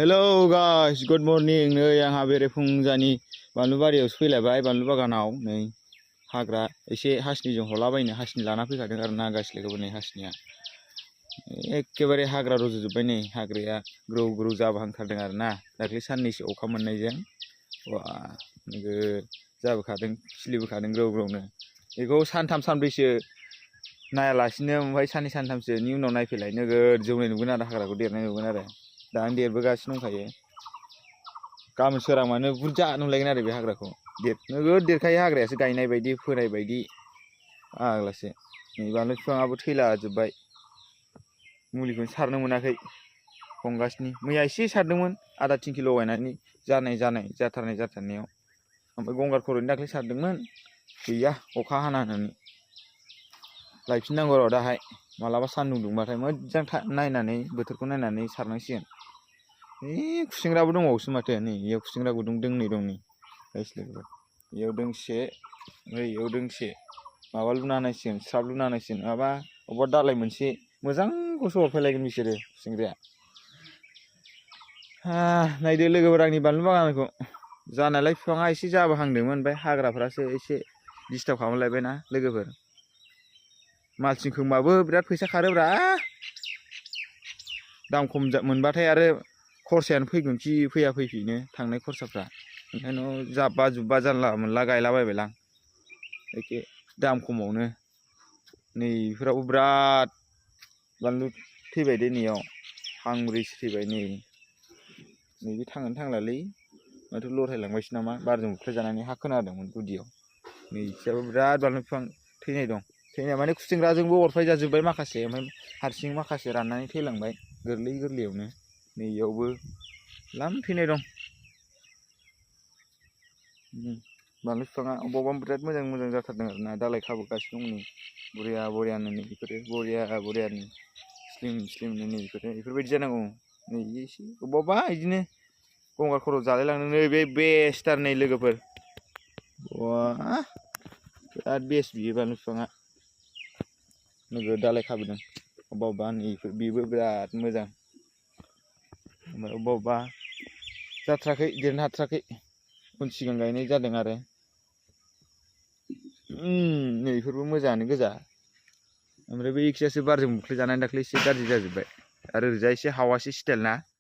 Hello guys, good morning. नै आंहा बेरेफुंजानि बानलु बारियाव फैलायबाय बानलु बागानाव नै हाग्रा एसे हासिनिजों हलाबायनो हासिनि लाना फैखादों आरो ना गासिखौबो नै हासिनिया एखेबारे हाग्रा रज'जोब्बाय नै हाग्राया ग्रौ ग्रौ जाबहांथारदों आरो ना दाख्लै साननैसो अखा मोननायजों वा नोगोद जाबोखादों खिलिबोखादों ग्रौ ग्रौनो बेखौ सानथाम सानब्रैसो नायालासिनो ओमफ्राय साननै सानथामसोनि उनाव नायफैलाय नोगोद जौनाय नुगोन आरो हाग्राखौ देरनाय नुगोन आरो दा देरबोगासिनो दंखायो गाबोन सोरांबानो बुरजा नुलायगोन आरो बे हाग्राखौ नोगोद देरखायो हाग्रायासो गायनाय बायदि फोनाय बायदि आग्लासो नै बानलु बिफाङाबो थैलाजोब्बाय मुलिखौनो सारनो मोनाखै हमगासिनो मैया एसे सारदोंमोन आधा थिंखि लगायनानै जाथारनायाव ओमफ्राय गंगार खर'नि दाख्लै सारदोंमोन गैया अखा हाना होननानै लायफिननांगौ र' दाहाय मालाबा सान्दुं दुंबाथाय मोजां नायनानै बोथोरखौ नायनानै सारनांसिगोन खुसेंग्राबो दंबावोसो माथो नै इयाव खुसेंग्रा गुदुं दोंनै दं नै गायस्लायबाय इयाव दोंसे ओमफ्राय इयाव दोंसे माबा लुना होनांसिगोन स्राब लुना होनांसिगोन नङाबा अबेबा दालाय मोनसे मोजांखौसो हरफैलायगोन बिसोरो खुसेंग्राया नायदो लोगोफोर आंनि बानलु बागानखौ जानायालाय बिफाङा एसे जाबोहांदोंमोन ओमफ्राय हाग्राफ्रासो एसे डिस्टार्ब खालामलायबायना लोगोफोर मालसिं खोंबाबो बिराद फैसा खारोब्रा दाम खम मोनबाथाय आरो खरसायानो फैगोन खि फैफिनो थांनाय खरसाफ्रा ओंखायनो जाब्बा जुब्बा जानला मोनला गायलाबायबायलां एखे दाम खमावनो नै बेफोरावबो बिराद बानलु थैबाय दे नैयाव फांब्रैसो थैबाय नैबे थांगोन थांलालै माथो लरहायलांबायसो नामा बारजों बुख्लायजानानै हा खोनादोंमोन गुदियाव नै इसेयाबो बिराद बानलु बिफां थैनाय दं थैनाय माने खुसेंग्राजोंबो अरफायजाजोब्बाय माखासे ओमफ्राय हारसिं माखासे राननानै थैलांबाय गोरलै गोरलैयावनो नै इयावबो लाम थैनाय दं बानलु बिफाङा अबावबा बिराद मोजां मोजां जाथारदों आरो ना दालाय खाबोगासिनो दं नै बरियानो नै बेफोरो बरियानो स्लिमनो नै बेफोरबायदि जानांगौ नै एसे अबावबा बिदिनो गंगार खर' जालायलांदों नै बे बेस्टथार नै लोगोफोर वा बिराद बेस्ट बियो बानलु बिफाङा नोगोद दालाय खाबोदों अबेबा नै बेबो बिराद मोजां ओमफ्राय अबेबा जाथ्राखै देरनो हाथाराखै उन सिगां गायनाय जादों आरो नै बेफोरबो मोजाङानो गोजा ओमफ्राय बै एखियासो बारजों बुख्लायजानानै दाख्लै एसे गाज्रि जाजोब्बाय आरो ओरैजाय एसे हावासि स्टाइल ना